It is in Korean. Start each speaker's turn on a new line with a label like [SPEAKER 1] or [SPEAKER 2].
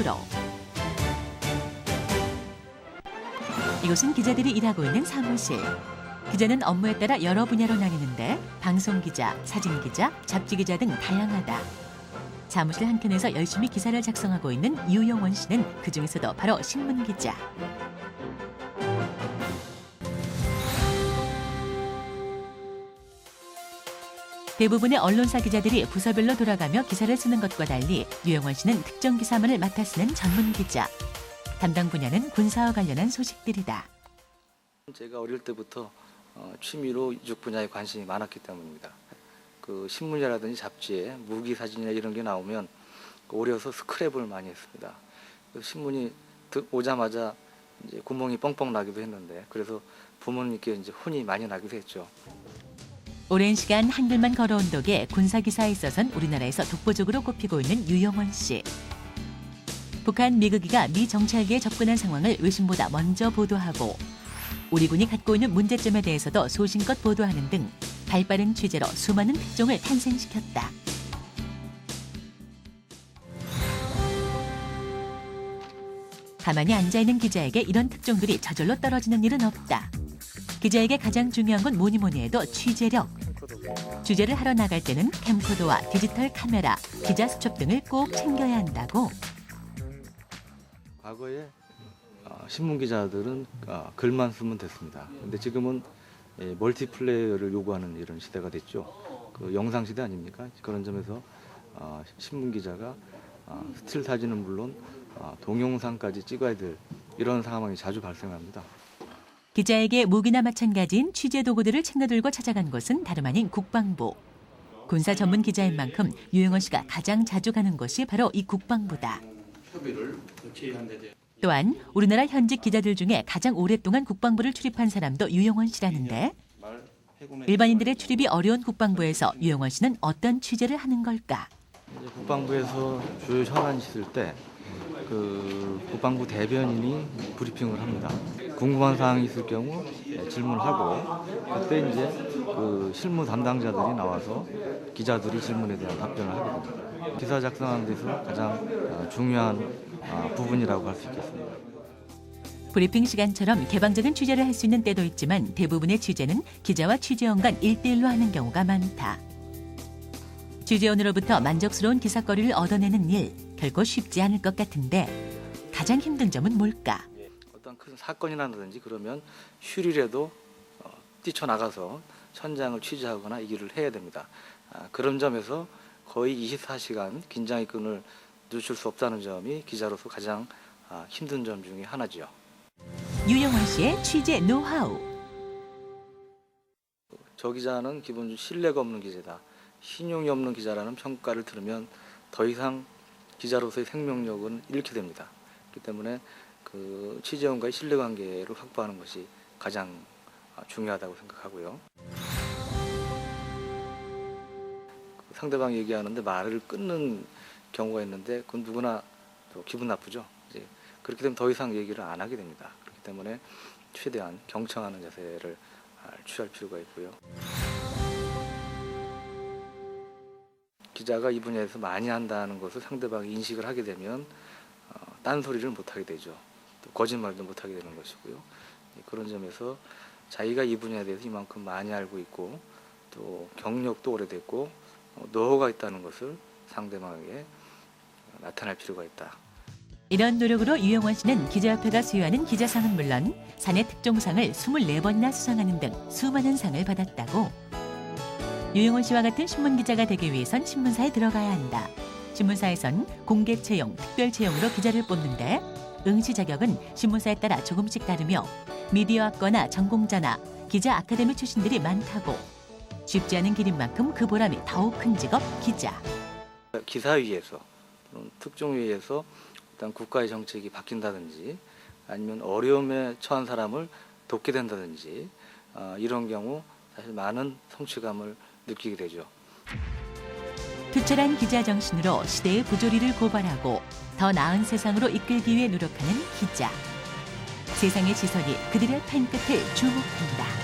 [SPEAKER 1] 프로. 이곳은 기자들이 일하고 있는 사무실. 기자는 업무에 따라 여러 분야로 나뉘는데 방송기자, 사진기자, 잡지기자 등 다양하다. 사무실 한켠에서 열심히 기사를 작성하고 있는 유용원 씨는 그중에서도 바로 신문기자. 대부분의 언론사 기자들이 부서별로 돌아가며 기사를 쓰는 것과 달리 유용원 씨는 특정 기사만을 맡아 쓰는 전문 기자. 담당 분야는 군사와 관련한 소식들이다.
[SPEAKER 2] 제가 어릴 때부터 취미로 이쪽 분야에 관심이 많았기 때문입니다. 그 신문이라든지 잡지에 무기 사진이나 이런 게 나오면 어려서 스크랩을 많이 했습니다. 신문이 오자마자 이제 구멍이 뻥뻥 나기도 했는데 그래서 부모님께 이제 혼이 많이 나기도 했죠.
[SPEAKER 1] 오랜 시간 한글만 걸어온 덕에 군사기사에 있어선 우리나라에서 독보적으로 꼽히고 있는 유용원 씨. 북한 미국기가 미 정찰기에 접근한 상황을 외신보다 먼저 보도하고 우리 군이 갖고 있는 문제점에 대해서도 소신껏 보도하는 등 발빠른 취재로 수많은 특종을 탄생시켰다. 가만히 앉아있는 기자에게 이런 특종들이 저절로 떨어지는 일은 없다. 기자에게 가장 중요한 건 뭐니 해도 취재력. 취재를 하러 나갈 때는 캠코더와 디지털 카메라, 기자 수첩 등을 꼭 챙겨야 한다고.
[SPEAKER 2] 과거에 신문 기자들은 글만 쓰면 됐습니다. 근데 지금은 멀티플레이어를 요구하는 이런 시대가 됐죠. 그 영상 시대 아닙니까? 그런 점에서 신문 기자가 스틸 사진은 물론 동영상까지 찍어야 될 이런 상황이 자주 발생합니다.
[SPEAKER 1] 기자에게 무기나 마찬가지인 취재 도구들을 챙겨들고 찾아간 곳은 다름 아닌 국방부. 군사 전문 기자인 만큼 유용원 씨가 가장 자주 가는 곳이 바로 이 국방부다. 또한 우리나라 현직 기자들 중에 가장 오랫동안 국방부를 출입한 사람도 유용원 씨라는데 일반인들의 출입이 어려운 국방부에서 유용원 씨는 어떤 취재를 하는 걸까?
[SPEAKER 2] 국방부에서 주요 현안이 있을 때 그 국방부 대변인이 브리핑을 합니다. 궁금한 사항이 있을 경우 질문을 하고 그때 이제 그 실무 담당자들이 나와서 기자들이 질문에 대한 답변을 하게 됩니다. 기사 작성하는 데서 가장 중요한 부분이라고 할 수 있겠습니다.
[SPEAKER 1] 브리핑 시간처럼 개방적인 취재를 할 수 있는 때도 있지만 대부분의 취재는 기자와 취재원 간 1대1로 하는 경우가 많다. 취재원으로부터 만족스러운 기사거리를 얻어내는 일, 결코 쉽지 않을 것 같은데 가장 힘든 점은 뭘까?
[SPEAKER 2] 어떤 큰 사건이 나든지 그러면 휴일에도 뛰쳐나가서 현장을 취재하거나 이 일을 해야 됩니다. 그런 점에서 거의 24시간 긴장의 끈을 늦출 수 없다는 점이 기자로서 가장 힘든 점 중에 하나죠.
[SPEAKER 1] 유용원 씨의 취재 노하우.
[SPEAKER 2] 저 기자는 기본적으로 신뢰가 없는 기자다. 신용이 없는 기자라는 평가를 들으면 더 이상 기자로서의 생명력은 잃게 됩니다. 그렇기 때문에 그 취재원과의 신뢰관계를 확보하는 것이 가장 중요하다고 생각하고요. 상대방이 얘기하는데 말을 끊는 경우가 있는데 그건 누구나 또 기분 나쁘죠. 이제 그렇게 되면 더 이상 얘기를 안 하게 됩니다. 그렇기 때문에 최대한 경청하는 자세를 취할 필요가 있고요. 기자가 이 분야에서 많이 한다는 것을 상대방이 인식을 하게 되면 딴소리를 못하게 되죠. 또 거짓말도 못하게 되는 것이고요. 그런 점에서 자기가 이 분야에 대해서 이만큼 많이 알고 있고 또 경력도 오래됐고 노하우가 있다는 것을 상대방에게 나타낼 필요가 있다.
[SPEAKER 1] 이런 노력으로 유용원 씨는 기자협회가 수여하는 기자상은 물론 사내 특종상을 24번이나 수상하는 등 수많은 상을 받았다고. 유용원 씨와 같은 신문기자가 되기 위해선 신문사에 들어가야 한다. 신문사에선 공개 채용, 특별 채용으로 기자를 뽑는데 응시 자격은 신문사에 따라 조금씩 다르며 미디어학과나 전공자나 기자 아카데미 출신들이 많다고. 쉽지 않은 길인 만큼 그 보람이 더욱 큰 직업 기자.
[SPEAKER 2] 기사위에서 특종위에서 일단 국가의 정책이 바뀐다든지 아니면 어려움에 처한 사람을 돕게 된다든지 이런 경우 사실 많은 성취감을 느끼게 되죠.
[SPEAKER 1] 투철한 기자 정신으로 시대의 부조리를 고발하고 더 나은 세상으로 이끌기 위해 노력하는 기자. 세상의 시선이 그들의 펜끝을 주목한다.